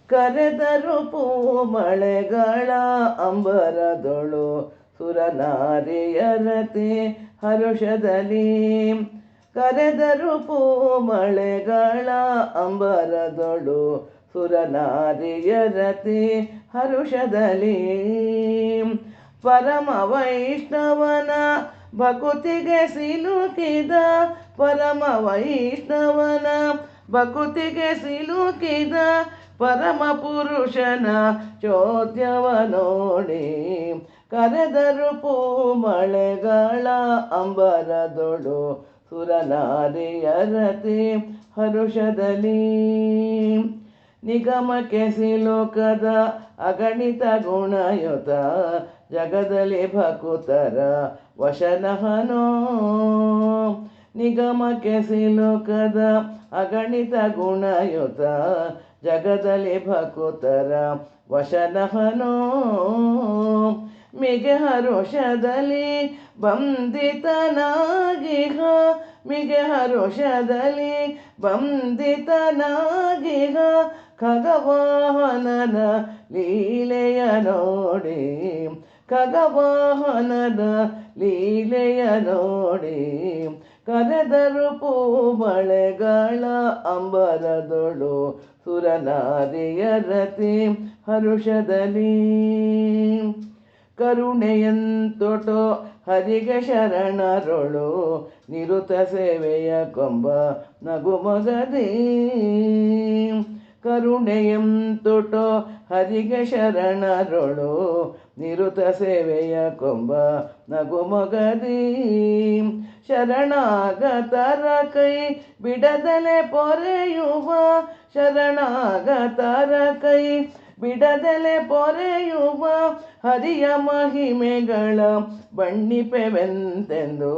ಕರೆದರು ಮಳೆಗಳ ಅಂಬರದೊಳು ಸುರನಾರಿಯರತಿ ಹರುಷದಲ್ಲಿ. ಕರೆದರು ಮಳೆಗಳ ಅಂಬರದೊಳು ಸುರನಾರಿಯರತಿ ಹರುಷದಲ್ಲಿ. ಪರಮ ವೈಷ್ಣವನ ಭಕುತಿಗೆ ಸಿಲುಕಿದ, ಪರಮ ವೈಷ್ಣವನ ಭಕುತಿಗೆ ಸಿಲುಕಿದ ಪರಮ ಪುರುಷನ ಚೋದ್ಯವ ನೋಡಿ. ಕರೆದರು ಮಳೆಗಳ ಅಂಬರದೊಳು ಸುರನಾರಿಯರತಿ ಹರುಷದಲ್ಲಿ. ನಿಗಮಕ್ಕೆ ಸಿಲುಕದ ಅಗಣಿತ ಗುಣಯುತ ಜಗದಲ್ಲಿ ಭಕುತರ ವಶನಹನೋ. ನಿಗಮಕ್ಕೆ ಸಿಲುಕದ ಅಗಣಿತ ಗುಣಯುತ ಜಗದಲ್ಲಿ ಭಕುತರ ವಶನಹನೋ. ಮಿಗೆ ಹರುಷದಲ್ಲಿ ಬಂಧಿತನಾಗಿಹ, ಮಿಗೆ ಹರುಷದಲ್ಲಿ ಬಂಧಿತನಾಗಿಹ ಖಗವಾಹನನ ಲೀಲೆಯ ನೋಡಿ. ಖಗವಾಹನನ ಲೀಲೆಯ ನೋಡಿ. ಕರೆದರು ಮಳೆಗಳ ಅಂಬರದೊಳು ಸುರನಾರಿಯರತಿ ಹರುಷದಲ್ಲಿ. ಕರುಣೆಯಂತೊಟು ಹರಿಗೆ ಶರಣರೊಳು ನಿರುತ ಸೇವೆಯ ಕೊಂಬ ನಗುಮೊಗದಿ. ಕರುಣೆಯಂತೊಟು ಹರಿಗೆ ಶರಣರೊಳು ನಿರುತ ಸೇವೆಯ ಕೊಂಬ ನಗುಮೊಗದಿ. ಶರಣಾಗತರ ಕೈ ಬಿಡದಲೆ ಪೊರೆಯುವ, ಶರಣಾಗತರ ಕೈ ಬಿಡದಲೆ ಪೊರೆಯುವ ಹರಿಯ ಮಹಿಮೆಗಳ ಬಣ್ಣಿಪೆವೆಂತೆಂದು,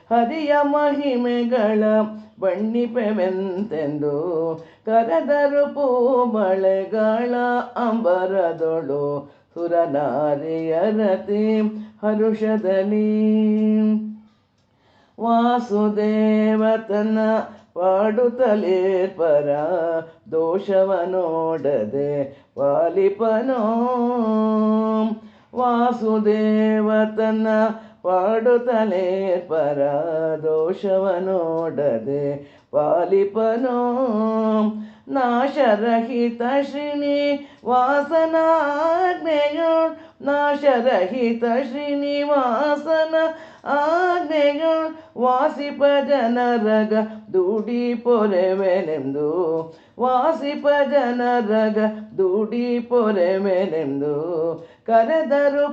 ಹರಿಯ ಮಹಿಮೆಗಳ ಬಣ್ಣಿಪೆವೆಂತೆಂದು. ಕರೆದರು ಮಳೆಗಳ ಅಂಬರದೊಳು ಸುರನಾರಿಯರತಿ ಹರುಷದಲ್ಲಿ. ವಾಸುದೇವತನ ಪಾಡುತ್ತಲೇರ್ಪರ ದೋಷವ ನೋಡದೆ ಪಾಲಿಪನೋ. ವಾಸುದೇವತನ ಪಾಡುತ್ತಲೇರ್ಪರ ದೋಷವ ನೋಡದೆ ಪಾಲಿಪನೋ. ನಾಶರಹಿತ ಶ್ರೀನಿವಾಸನ ಆಜ್ಞೆಯೋ, ನಾಶರಹಿತ ಶ್ರೀನಿವಾಸನ ಆಜ್ಞೆಯೋ ವಾಸಿಪ ಜನರಗ ದುಡಿ ಪೊರೆವೆನೆಂದು, ವಾಸಿಪ ಜನರಗ ದುಡಿ ಪೊರೆವೆನೆಂದು. ಕರೆದರು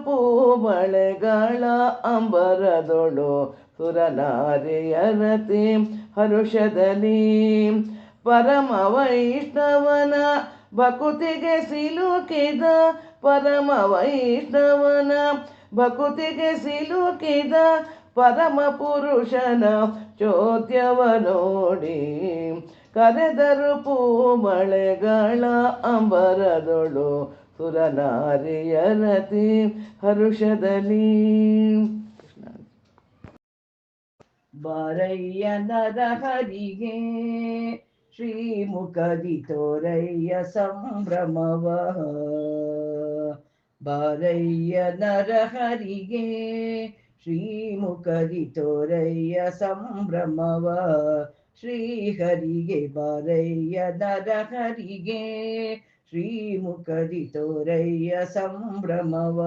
ಮಳೆಗಳ ಅಂಬರದೊಳು ಸುರನಾರಿಯರತಿ ಹರುಷದಲ್ಲಿ. ಪರಮ ವೈಷ್ಣವನ ಭಕುತಿಗೆ ಸಿಲುಕಿದ, ಪರಮ ವೈಷ್ಣವನ ಭಕುತಿಗೆ ಸಿಲುಕಿದ ಪರಮ ಪುರುಷನ ಚೋದ್ಯವ ನೋಡಿ. ಕರೆದರು ಮಳೆಗಳ ಅಂಬರದೊಳು ಸುರನಾರಿಯರತಿ ಹರುಷದಲ್ಲಿ. ಬಾರಯ್ಯ ನರಹರಿಗೆ ಶ್ರೀಮುಖದಿ ತೋರಯ್ಯ ಸಂಭ್ರಮವ. ಬಾರಯ್ಯ ನರಹರಿಗೆ ಶ್ರೀಮುಖದಿ ತೋರಯ್ಯ ಸಂಭ್ರಮವ. ಶ್ರೀಹರಿಗೆ ಬಾರಯ್ಯ ನರಹರಿಗೆ ಶ್ರೀಮುಖದಿ ತೋರಯ್ಯ ಸಂಭ್ರಮವ.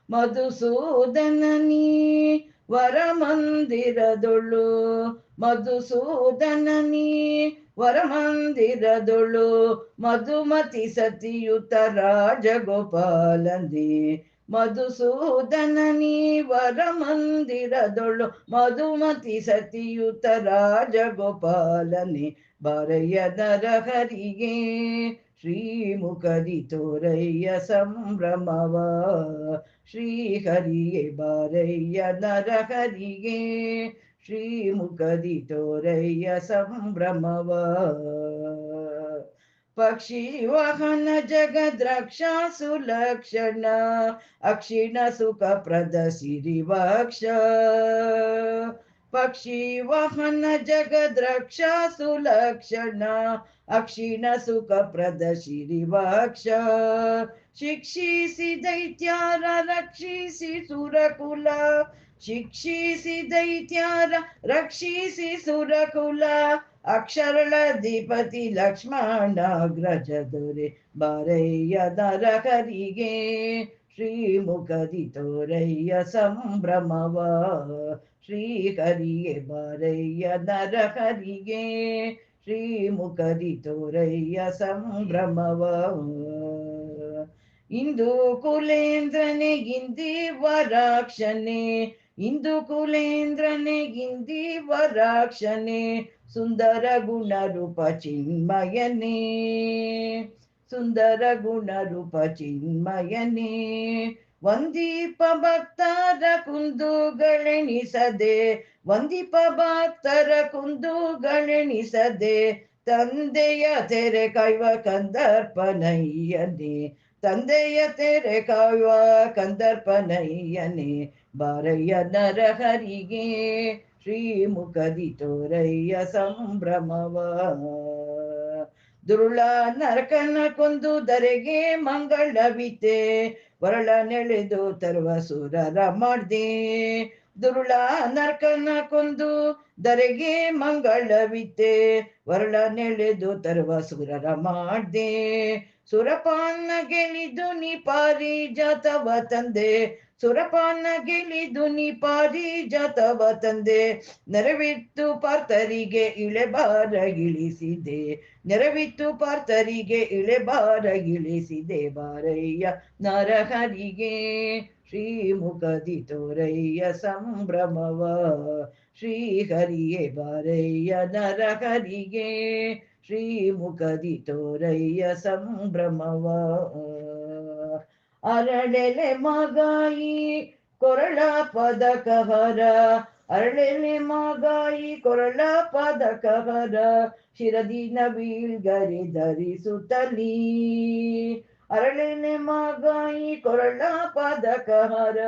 ಮಧುಸೂದನ ನೀ ವರಮಂದಿರದೊಳು, ಮಧುಸೂದನ ನೀ ವರಮಂದಿರದೊಳು ಮಧುಮತಿ ಸತಿಯುತ ರಾಜಗೋಪಾಲಂದಿ. ಮಧುಸೂದನ ನೀ ವರಮಂದಿರದೊಳು ಮಧುಮತಿ ಸತಿಯುತ ರಾಜಗೋಪಾಲನಿ. ಬಾರಯ್ಯ ನರಹರಿಗೆ ಶ್ರೀಮುಖದಿ ತೋರಯ್ಯ ಸಂಭ್ರಮವ. ಶ್ರೀಹರಿಯೇ ಬಾರಯ್ಯ ನರಹರಿಗೆ ಶ್ರೀಮುಖದಿ ತೋರಯ್ಯ ಸಂಭ್ರಮವ. ಪಕ್ಷಿ ವಾಹನ ಜಗದ್ರಕ್ಷ ಸುಲಕ್ಷಣ ಅಕ್ಷಿಣ ಸುಖ ಪ್ರದ ಸಿರಿವಕ್ಷ. ಪಕ್ಷಿ ವಾಹನ ಜಗದ್ರಕ್ಷ ಸುಲಕ್ಷಣ ಅಕ್ಷಿಣ ಸುಖಪ್ರದ ಶಿರಿವಕ್ಷ ಶಿಕ್ಷಿಸಿ ದೈತ್ಯಾರ ರಕ್ಷಿಸಿ ಸುರಕುಲ ಶಿಕ್ಷಿಸಿ ದೈತ್ಯಾರ ರಕ್ಷಿಸಿ ಸುರಕುಲ ಅಕ್ಷರಳಧಿಪತಿ ಲಕ್ಷ್ಮಣಾಗ್ರಜ ದೊರೆ ಬಾರಯ್ಯ ನರಹರಿಗೆ ಶ್ರೀಮುಖದಿ ತೋರಯ್ಯ ಸಂಭ್ರಮವ ಶ್ರೀಹರಿಯೇ ಬಾರಯ್ಯ ನರಹರಿಗೆ ಶ್ರೀಮುಖದಿ ತೋರಯ್ಯ ಸಂಭ್ರಮವ ಇಂದು ಕುಲೇಂದ್ರನೇ ಗಿಂದಿವರಾಕ್ಷನೆ ಇಂದು ಕುಲೇಂದ್ರನೇ ಗಿಂದಿವರಾಕ್ಷನೆ ಸುಂದರ ಗುಣರೂಪ ಚಿನ್ಮಯನೇ ಸುಂದರ ಗುಣರೂಪ ಚಿನ್ಮಯನೇ ವಂದೀಪ ಭಕ್ತರ ಕುಂದುಗಳೆಣಿಸದೆ ವಂದೀಪ ಭಕ್ತರ ಕುಂದುಗಳೆಣಿಸದೆ ತಂದೆಯ ತೆರೆ ಕಾಯುವ ಕಂದರ್ಪನಯ್ಯನೇ ತಂದೆಯ ತೆರೆ ಕಾಯುವ ಕಂದರ್ಪನಯ್ಯನೇ ಬಾರಯ್ಯ ನರಹರಿಗೆ ಶ್ರೀಮುಖದಿ ತೋರಯ್ಯ ಸಂಭ್ರಮವ ದುರುಳ ನರಕನ ಕೊಂದು ಧರೆಗೆ ಮಂಗಳವಿತೆ ವರಳ ನೆಳೆದು ತರುವ ಸುರರ ಮಾಡ್ದೆ ದುರುಳ ನರಕನ ಕೊಂದು ಧರೆಗೆ ಮಂಗಳವಿತೆ ವರಳ ನೆಳೆದು ತರುವ ಸುರರ ಮಾಡ್ದೆ ಸುರಪಾನ ಗೆಲಿದು ನೀ ಪಾರಿಜಾತವ ತಂದೆ ಸುರಪಾನ ಗೆಲಿದು ನೀ ಪಾರಿಜಾತವ ತಂದೆ ನೆರವಿತ್ತು ಪಾರ್ಥರಿಗೆ ಇಳೆಬಾರ ಇಳಿಸಿದೆ ನೆರವಿತ್ತು ಪಾರ್ಥರಿಗೆ ಇಳೆಬಾರ ಇಳಿಸಿದೆ ಬಾರಯ್ಯ ನರಹರಿಗೆ ಶ್ರೀಮುಖದಿ ತೋರಯ್ಯ ಸಂಭ್ರಮವ ಶ್ರೀಹರಿಯೇ ಬಾರಯ್ಯ ನರಹರಿಗೆ ಶ್ರೀಮುಖದಿ ತೋರಯ್ಯ ಸಂಭ್ರಮವ ಅರಳೆಲೆ ಮಗಾಯಿ ಕೊರಳ ಪದಕಹರ ಅರಳೆಲೆ ಮಗಾಯಿ ಕೊರಳ ಪದಕಹರ ಶಿರದಿನ ಬೀಳ್ಗರೆ ಧರಿಸುತ್ತಲೀ ಅರಳೆಲೆ ಮಗಾಯಿ ಕೊರಳ ಪದಕಹರ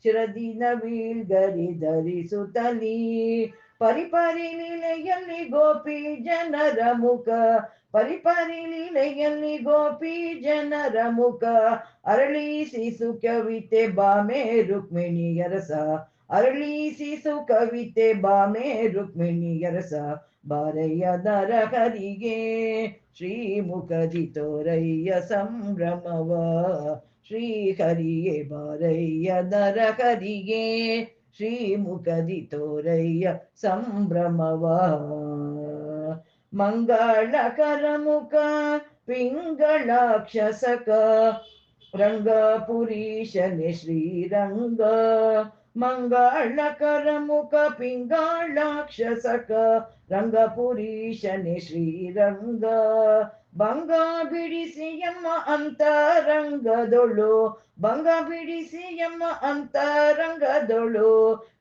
ಶಿರದಿನ ಬೀಳ್ಗರೆ ಧರಿಸುತ್ತಲೀ ಪರಿಪರಿ ಲೀಲೆಯಲ್ಲಿ ಗೋಪಿ ಜನರ ಮುಖ ಪರಿಪರಿ ಲೀಲೆಯಲ್ಲಿ ಗೋಪಿ ಜನರ ಮುಖ ಅರಳಿಸಿ ಸುಖವಿತೆ ಬಾಮೆ ರುಕ್ಮಿಣಿಯರಸ ಅರಳಿಸಿ ಸುಖವಿತೆ ಬಾಮೆ ರುಕ್ಮಿಣಿಯರಸ ಬಾರಯ್ಯ ನರಹರಿಗೆ ಶ್ರೀಮುಖದಿ ತೋರಯ್ಯ ಸಂಭ್ರಮವ ಶ್ರೀಹರಿಯೇ ಬಾರಯ್ಯ ನರಹರಿಗೆ ಶ್ರೀಮುಖದಿ ತೋರಯ್ಯ ಸಂಭ್ರಮವ ಮಂಗಳಕರ ಮುಖ ಪಿಂಗಳಾಕ್ಷಸಕ ರಂಗಪುರೀಶನೆ ಶ್ರೀರಂಗ ಮಂಗಳಕರ ಮುಖ ಪಿಂಗಳಾಕ್ಷಸಕ ರಂಗಪುರೀಶನೆ ಶ್ರೀರಂಗ ಭಂಗ ಬಿಡಿಸಿ ಎಮ್ಮ ಅಂತರಂಗದೊಳು ಭಂಗ ಬಿಡಿಸಿ ಎಮ್ಮ ಅಂತರಂಗದೊಳು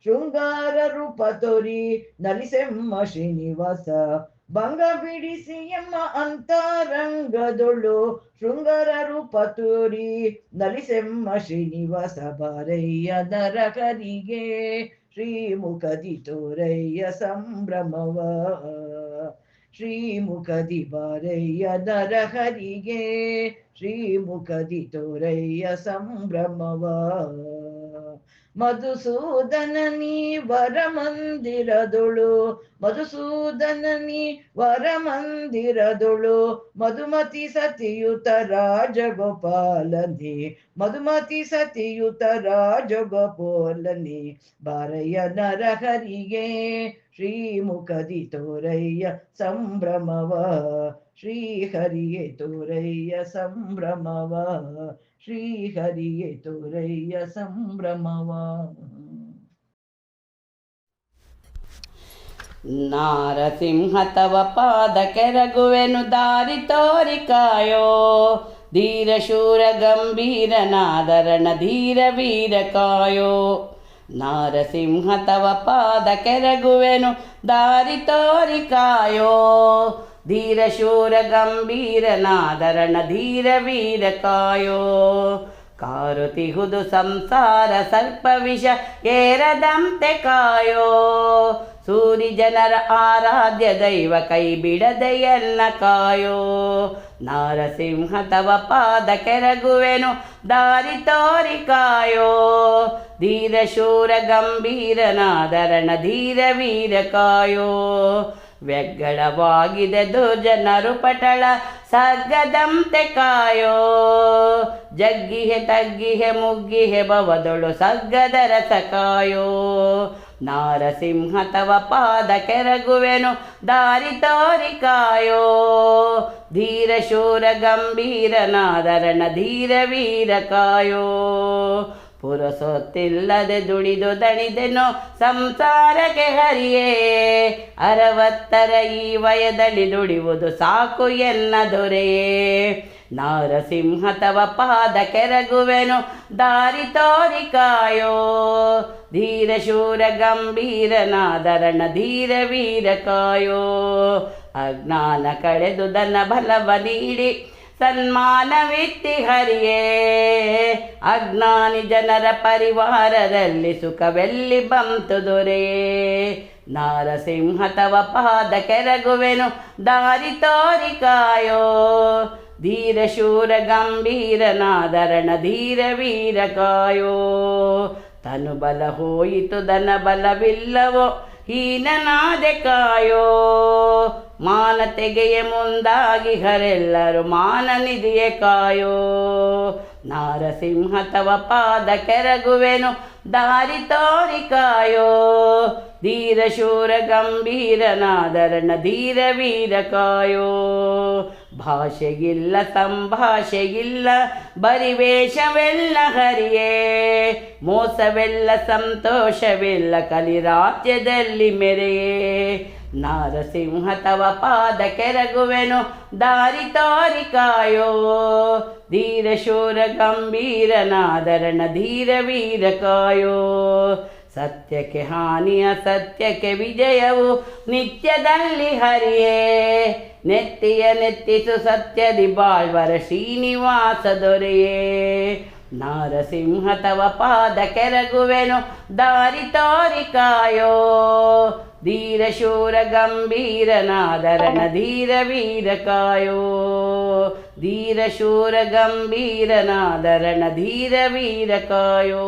ಶೃಂಗಾರ ರೂಪ ತೋರಿ ನಲಿಸೆಮ್ಮ ಶ್ರೀನಿವಾಸ ಭಂಗ ಬಿಡಿಸಿ ಎಮ್ಮ ಅಂತರಂಗದೊಳು ಶೃಂಗಾರ ರೂಪ ತೋರಿ ನಲಿಸೆಮ್ಮ ಶ್ರೀನಿವಾಸ ಬಾರಯ್ಯ ನರಹರಿಗೆ ಶ್ರೀಮುಖದಿ ತೋರಯ್ಯ ಸಂಭ್ರಮವ ಶ್ರೀಮುಖದಿ ಬಾರಯ್ಯ ನರಹರಿಗೆ ಶ್ರೀಮುಖದಿ ತೋರಯ್ಯ ಸಂಭ್ರಮವ ಮಧುಸೂದನ ನೀ ವರ ಮಂದಿರದೊಳು ಮಧುಸೂದನ ನೀ ವರ ಮಂದಿರದೊಳು ಮಧುಮತಿ ಸತಿಯುತ ರಾಜಗೋಪಾಲನೆ ಮಧುಮತಿ ಸತಿಯುತ ರಾಜಗೋಪಾಲನೆ ಬಾರಯ್ಯ ನರಹರಿಗೆ ಶ್ರೀಮುಖದಿ ತೋರಯ್ಯ ಸಂಭ್ರಮವ ಶ್ರೀಹರಿಯೇ ತೋರಯ್ಯ ಸಂಭ್ರಮವ ಶ್ರೀಹರಿಯೇ ತೋರಯ್ಯ ಸಂಭ್ರಮವ ನಾರಸಿಂಹ ತವ ಪಾದ ಕೆರಗುವೆನು ದಾರಿ ತೋರಿ ಕಾಯೋ ಧೀರ ಶೂರ ಗಂಭೀರ ನಾದರಣ ಧೀರ ವೀರ ಕಾಯೋ ನಾರಸಿಂಹ ತವ ಪಾದ ಕೆರಗುವೆನು ದಾರಿ ತೋರಿ ಕಾಯೋ ಧೀರ ಶೂರ ಗಂಭೀರ ನಾದರಣ ಧೀರ ವೀರ ಕಾಯೋ ಕಾರುತಿಹುದು ಸಂಸಾರ ಸರ್ಪ ವಿಷ ಏರದಂತೆ ಕಾಯೋ. ಸೂರಿ ಜನರ ಆರಾಧ್ಯ ದೈವ ಕೈ ಬಿಡದೆಯಲ್ಲ ಕಾಯೋ. ನಾರಸಿಂಹ ತವ ಪಾದ ಕೆರಗುವೆನು ದಾರಿ ತೋರಿ ಕಾಯೋ. ಧೀರ ಶೂರ ಗಂಭೀರ ನಾದರಣ ಧೀರ ವೀರ ಕಾಯೋ. ವ್ಯಗ್ಗಳವಾಗಿದೆ ದುರ್ಜನರು ಪಟಳ ಸಗ್ಗದಂತೆ ಕಾಯೋ. ಜಗ್ಗಿಹೆ ತಗ್ಗಿಹೆ ಮುಗ್ಗಿಹೆ ಭವದೊಳು ಸಗ್ಗದ ರಸ ಕಾಯೋ. ನಾರಸಿಂಹ ತವ ಪಾದ ಕೆರಗುವೆನು ದಾರಿ ತೋರಿ ಕಾಯೋ. ಧೀರ ಶೂರ ಗಂಭೀರ ನಾದರಣ ಧೀರ ವೀರ ಕಾಯೋ. ಪುರಸೊತ್ತಿಲ್ಲದೆ ದುಡಿದು ದಣಿದೆನು ಸಂಸಾರಕ್ಕೆ ಹರಿಯೇ. 60 ಈ ವಯದಲ್ಲಿ ದುಡಿಯುವುದು ಸಾಕು ಎನ್ನ ದೊರೆಯೇ. ನಾರಸಿಂಹ ತವ ಪಾದ ಕೆರಗುವೆನು ದಾರಿ ತೋರಿ ಕಾಯೋ. ಧೀರ ಶೂರ ಗಂಭೀರ ನಾದರಣ ಧೀರ ವೀರ ಕಾಯೋ. ಅಜ್ಞಾನ ಕಳೆದು ದನ ಬಲವ ನೀಡಿ ಸನ್ಮಾನವಿತ್ತಿ ಹರಿಯೇ. ಅಜ್ಞಾನಿ ಜನರ ಪರಿವಾರದಲ್ಲಿ ಸುಖವೆಲ್ಲಿ ಬಂತು ದೊರೆಯೇ. ನಾರಸಿಂಹ ತವ ಪಾದ ಕೆರಗುವೆನು ದಾರಿ ತೋರಿ ಕಾಯೋ. ಧೀರ ಶೂರ ಗಂಭೀರ ನಾದರಣ ಧೀರ ವೀರ ಕಾಯೋ. ತನು ಬಲ ಹೋಯಿತು ದನ ಬಲವಿಲ್ಲವೋ ಹೀನನಾದೆ ಕಾಯೋ. ಮಾನ ತೆಗೆಯ ಮುಂದಾಗಿ ಹರೆಲ್ಲರು ಮಾನ ನಿಧಿಯೇ ಕಾಯೋ. ನಾರಸಿಂಹ ತವ ಪಾದ ಕೆರಗುವೆನು ದಾರಿ ತೋರಿ ಕಾಯೋ. ಧೀರ ಶೂರ ಗಂಭೀರ ನಾದರಣ ಧೀರ ವೀರ ಕಾಯೋ. ಭಾಷೆಗಿಲ್ಲ ಸಂಭಾಷೆಗಿಲ್ಲ ಬರಿವೇಷವೆಲ್ಲ ಹರಿಯೇ. ಮೋಸವೆಲ್ಲ ಸಂತೋಷವಿಲ್ಲ ಕಲಿರಾಜ್ಯದಲ್ಲಿ ಮೆರೆಯೇ. ನಾರಸಿಂಹ ತವ ಪಾದ ಕೆರಗುವೆನು ದಾರಿ ತೋರಿ ಕಾಯೋ. ಧೀರ ಶೂರ ಗಂಭೀರ ನಾದರಣ ಧೀರ ವೀರ ಕಾಯೋ. ಸತ್ಯಕ್ಕೆ ಹಾನಿಯ ಸತ್ಯಕ್ಕೆ ವಿಜಯವು ನಿತ್ಯದಲ್ಲಿ ಹರಿಯೇ. ನೆತ್ತಿಯ ನೆತ್ತಿಸು ಸತ್ಯದಿ ಬಾಳ್ವರ ಶ್ರೀನಿವಾಸ ದೊರೆಯೇ. ನಾರಸಿಂಹ ತವ ಪಾದ ಕೆರಗುವೆನು ದಾರಿ ತೋರಿ ಕಾಯೋ. ಧೀರ ಶೂರ ಗಂಭೀರ ನಾದರಣ ಧೀರ ವೀರ ಕಾಯೋ. ಧೀರ ಶೂರ ಗಂಭೀರ ನಾದರಣ ಧೀರ ವೀರ ಕಾಯೋ.